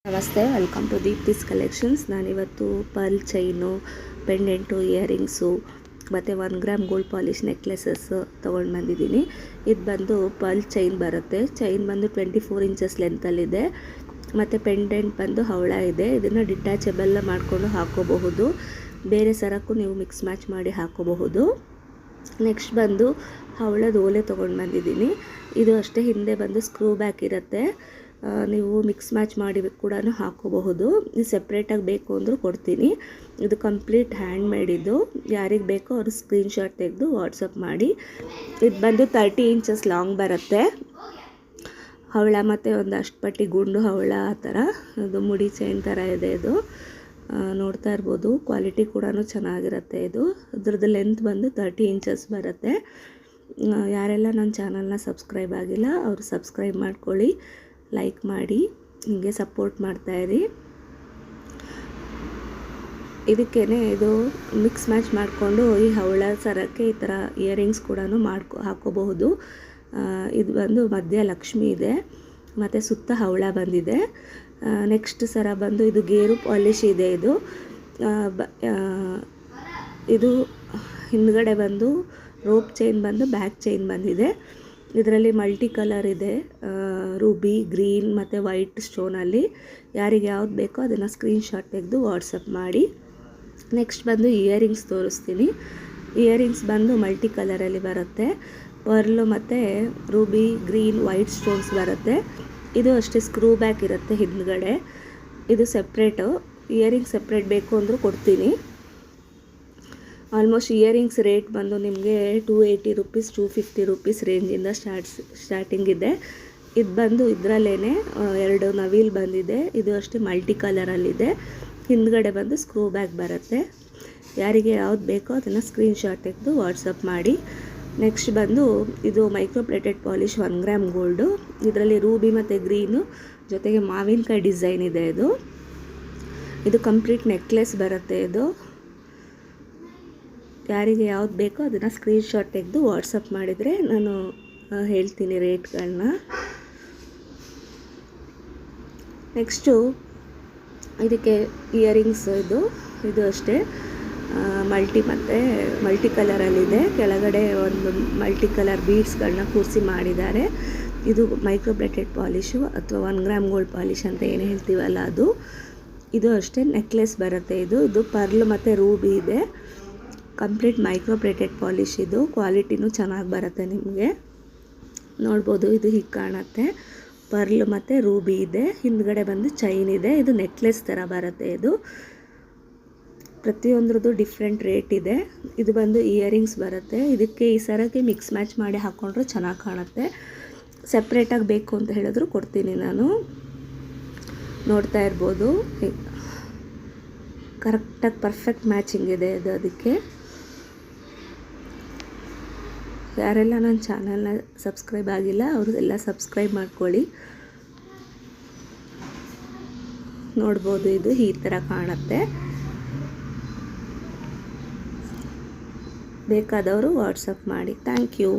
ನಮಸ್ತೆ, welcome to Deepti's collections. ನಾನಿವತ್ತು pearl chain, pendant, earrings ಮತ್ತು 1 ಗ್ರಾಮ್ ಗೋಲ್ಡ್ ಪಾಲಿಶ್ ನೆಕ್ಲೆಸಸ್ ತೊಗೊಂಡು ಬಂದಿದ್ದೀನಿ. ಇದು ಬಂದು ಪರ್ಲ್ ಚೈನ್ ಬರುತ್ತೆ. ಚೈನ್ ಬಂದು 24 ಇಂಚಸ್ ಲೆಂತಲ್ಲಿದೆ ಮತ್ತು ಪೆಂಡೆಂಟ್ ಬಂದು ಹವಳ ಇದೆ. ಇದನ್ನು ಡಿಟ್ಯಾಚಬಲ್ ಮಾಡಿಕೊಂಡು ಹಾಕೋಬಹುದು. ಬೇರೆ ಸರಕ್ಕೂ ನೀವು ಮಿಕ್ಸ್ ಮ್ಯಾಚ್ ಮಾಡಿ ಹಾಕೋಬಹುದು. ನೆಕ್ಸ್ಟ್ ಬಂದು ಹವಳದ ಓಲೆ ತೊಗೊಂಡು ಬಂದಿದ್ದೀನಿ. ಇದು ಅಷ್ಟೇ, ಹಿಂದೆ ಬಂದು ಸ್ಕ್ರೂ ಬ್ಯಾಕ್ ಇರುತ್ತೆ. ನೀವು ಮಿಕ್ಸ್ ಮ್ಯಾಚ್ ಮಾಡಿ ಕೂಡ ಹಾಕೋಬಹುದು. ಇದು ಸೆಪ್ರೇಟಾಗಿ ಬೇಕು ಅಂದರೂ ಕೊಡ್ತೀನಿ. ಇದು ಕಂಪ್ಲೀಟ್ ಹ್ಯಾಂಡ್ ಮೇಡಿದ್ದು. ಯಾರಿಗೆ ಬೇಕೋ ಅವರು ಸ್ಕ್ರೀನ್ಶಾಟ್ ತೆಗೆದು ವಾಟ್ಸಪ್ ಮಾಡಿ. ಇದು ಬಂದು 30 ಇಂಚಸ್ ಲಾಂಗ್ ಬರುತ್ತೆ. ಹವಳ ಮತ್ತು ಒಂದು ಅಷ್ಟಪಟ್ಟಿ ಗುಂಡು ಹವಳ ಆ ಥರ, ಅದು ಮುಡಿ ಚೈನ್ ಥರ ಇದೆ. ಇದು ನೋಡ್ತಾ ಇರ್ಬೋದು. ಕ್ವಾಲಿಟಿ ಕೂಡ ಚೆನ್ನಾಗಿರುತ್ತೆ. ಇದ್ರದ್ದು ಲೆಂತ್ ಬಂದು 30 ಇಂಚಸ್ ಬರುತ್ತೆ. ಯಾರೆಲ್ಲ ನನ್ನ ಚಾನಲ್ನ ಸಬ್ಸ್ಕ್ರೈಬ್ ಆಗಿಲ್ಲ ಅವರು ಸಬ್ಸ್ಕ್ರೈಬ್ ಮಾಡ್ಕೊಳ್ಳಿ, ಲೈಕ್ ಮಾಡಿ, ಹೀಗೆ ಸಪೋರ್ಟ್ ಮಾಡ್ತಾಯಿರಿ. ಇದಕ್ಕೇ ಇದು ಮಿಕ್ಸ್ ಮ್ಯಾಚ್ ಮಾಡಿಕೊಂಡು ಈ ಹವಳ ಸರಕ್ಕೆ ಈ ಥರ ಇಯರಿಂಗ್ಸ್ ಕೂಡ ಹಾಕೋಬಹುದು. ಇದು ಬಂದು ಮಧ್ಯ ಲಕ್ಷ್ಮಿ ಇದೆ ಮತ್ತು ಸುತ್ತ ಹವಳ ಬಂದಿದೆ. ನೆಕ್ಸ್ಟ್ ಸರ ಬಂದು ಇದು ಗೇರು ಪಾಲಿಶ್ ಇದೆ. ಇದು ಹಿಂದ್ಗಡೆ ಬಂದು ರೋಪ್ ಚೈನ್ ಬಂದು ಬ್ಯಾಕ್ ಚೈನ್ ಬಂದಿದೆ. ಇದರಲ್ಲಿ ಮಲ್ಟಿ ಕಲರ್ ಇದೆ, ರೂಬಿ, ಗ್ರೀನ್ ಮತ್ತು ವೈಟ್ ಸ್ಟೋನಲ್ಲಿ. ಯಾರಿಗೆ ಯಾವ್ದು ಬೇಕೋ ಅದನ್ನು ಸ್ಕ್ರೀನ್ಶಾಟ್ ತೆಗೆದು ವಾಟ್ಸಪ್ ಮಾಡಿ. ನೆಕ್ಸ್ಟ್ ಬಂದು ಇಯರಿಂಗ್ಸ್ ತೋರಿಸ್ತೀನಿ. ಇಯರಿಂಗ್ಸ್ ಬಂದು ಮಲ್ಟಿ ಕಲರಲ್ಲಿ ಬರುತ್ತೆ. ಪರ್ಲು ಮತ್ತು ರೂಬಿ, ಗ್ರೀನ್, ವೈಟ್ ಸ್ಟೋನ್ಸ್ ಬರುತ್ತೆ. ಇದು ಅಷ್ಟೇ ಸ್ಕ್ರೂ ಬ್ಯಾಕ್ ಇರುತ್ತೆ ಹಿಂದ್ಗಡೆ. ಇದು ಸೆಪ್ರೇಟು. ಇಯರಿಂಗ್ಸ್ ಸೆಪ್ರೇಟ್ ಬೇಕು ಅಂದರೂ ಕೊಡ್ತೀನಿ. ಆಲ್ಮೋಸ್ಟ್ ಇಯರಿಂಗ್ಸ್ ರೇಟ್ ಬಂದು ನಿಮಗೆ 280 ರುಪೀಸ್, 250 ರುಪೀಸ್ ರೇಂಜಿಂದ ಸ್ಟಾರ್ಟಿಂಗ್ ಇದೆ. ಇದು ಬಂದು ಇದರಲ್ಲೇ 2 ನವಿಲ್ ಬಂದಿದೆ. ಇದು ಅಷ್ಟೇ ಮಲ್ಟಿ ಕಲರಲ್ಲಿದೆ. ಹಿಂದ್ಗಡೆ ಬಂದು ಸ್ಕ್ರೂ ಬ್ಯಾಕ್ ಬರುತ್ತೆ. ಯಾರಿಗೆ ಯಾವ್ದು ಬೇಕೋ ಅದನ್ನು ಸ್ಕ್ರೀನ್ಶಾಟ್ ತೆಗೆದು ವಾಟ್ಸಪ್ ಮಾಡಿ. ನೆಕ್ಸ್ಟ್ ಬಂದು ಇದು micro plated polish 1 gram gold. ಇದರಲ್ಲಿ ರೂಬಿ ಮತ್ತು ಗ್ರೀನು ಜೊತೆಗೆ ಮಾವಿನಕಾಯಿ ಡಿಸೈನ್ ಇದೆ. ಇದು ಕಂಪ್ಲೀಟ್ ನೆಕ್ಲೆಸ್ ಬರುತ್ತೆ. ಯಾರಿಗೆ ಯಾವ್ದು ಬೇಕೋ ಅದನ್ನು ಸ್ಕ್ರೀನ್ಶಾಟ್ ತೆಗೆದು ವಾಟ್ಸಪ್ ಮಾಡಿದರೆ ನಾನು ಹೇಳ್ತೀನಿ ರೇಟ್ಗಳನ್ನ. ನೆಕ್ಸ್ಟು ಇದಕ್ಕೆ ಇಯರಿಂಗ್ಸ್ ಇದು ಅಷ್ಟೇ ಮಲ್ಟಿ ಕಲರಲ್ಲಿದೆ. ಕೆಳಗಡೆ ಒಂದು ಮಲ್ಟಿ ಕಲರ್ ಬೀಡ್ಸ್ಗಳನ್ನ ಕೂರಿಸಿ ಮಾಡಿದ್ದಾರೆ. ಇದು ಮೈಕ್ರೋ ಪ್ಲೇಟೆಡ್ ಪಾಲಿಶು ಅಥವಾ 1 ಗ್ರಾಮ್ ಗೋಲ್ಡ್ ಪಾಲಿಶ್ ಅಂತ ಏನು ಹೇಳ್ತೀವಲ್ಲ ಅದು. ಇದು ಅಷ್ಟೇ ನೆಕ್ಲೆಸ್ ಬರುತ್ತೆ. ಇದು ಪರ್ಲ್ ಮತ್ತು ರೂಬಿ ಇದೆ. Complete micro plated polish. ಇದು ಕ್ವಾಲಿಟಿನೂ ಚೆನ್ನಾಗಿ ಬರುತ್ತೆ. ನಿಮಗೆ ನೋಡ್ಬೋದು, ಇದು ಹೀಗೆ ಕಾಣುತ್ತೆ. ಪರ್ಲ್ ಮತ್ತು ರೂಬಿ ಇದೆ. ಹಿಂದ್ಗಡೆ ಬಂದು ಚೈನ್ ಇದೆ. ಇದು ನೆಕ್ಲೆಸ್ ಥರ ಬರುತ್ತೆ. ಪ್ರತಿಯೊಂದ್ರದ್ದು ಡಿಫ್ರೆಂಟ್ ರೇಟ್ ಇದೆ. ಇದು ಬಂದು ಇಯರಿಂಗ್ಸ್ ಬರುತ್ತೆ. ಇದಕ್ಕೆ ಈ ಸರಕ್ಕೆ ಮಿಕ್ಸ್ ಮ್ಯಾಚ್ ಮಾಡಿ ಹಾಕ್ಕೊಂಡ್ರೆ ಚೆನ್ನಾಗಿ ಕಾಣುತ್ತೆ. ಸೆಪ್ರೇಟಾಗಿ ಬೇಕು ಅಂತ ಹೇಳಿದ್ರು ಕೊಡ್ತೀನಿ ನಾನು. ನೋಡ್ತಾ ಇರ್ಬೋದು, ಕರೆಕ್ಟಾಗಿ ಪರ್ಫೆಕ್ಟ್ ಮ್ಯಾಚಿಂಗ್ ಇದೆ ಅದಕ್ಕೆ. ಯಾರೆಲ್ಲ ನನ್ನ ಚಾನಲ್ನ ಸಬ್ಸ್ಕ್ರೈಬ್ ಆಗಿಲ್ಲ ಅವರು ಎಲ್ಲ ಸಬ್ಸ್ಕ್ರೈಬ್ ಮಾಡ್ಕೊಳ್ಳಿ. ನೋಡ್ಬೋದು, ಇದು ಈ ಥರ ಕಾಣುತ್ತೆ. ಬೇಕಾದವರು ವಾಟ್ಸಪ್ ಮಾಡಿ. Thank you.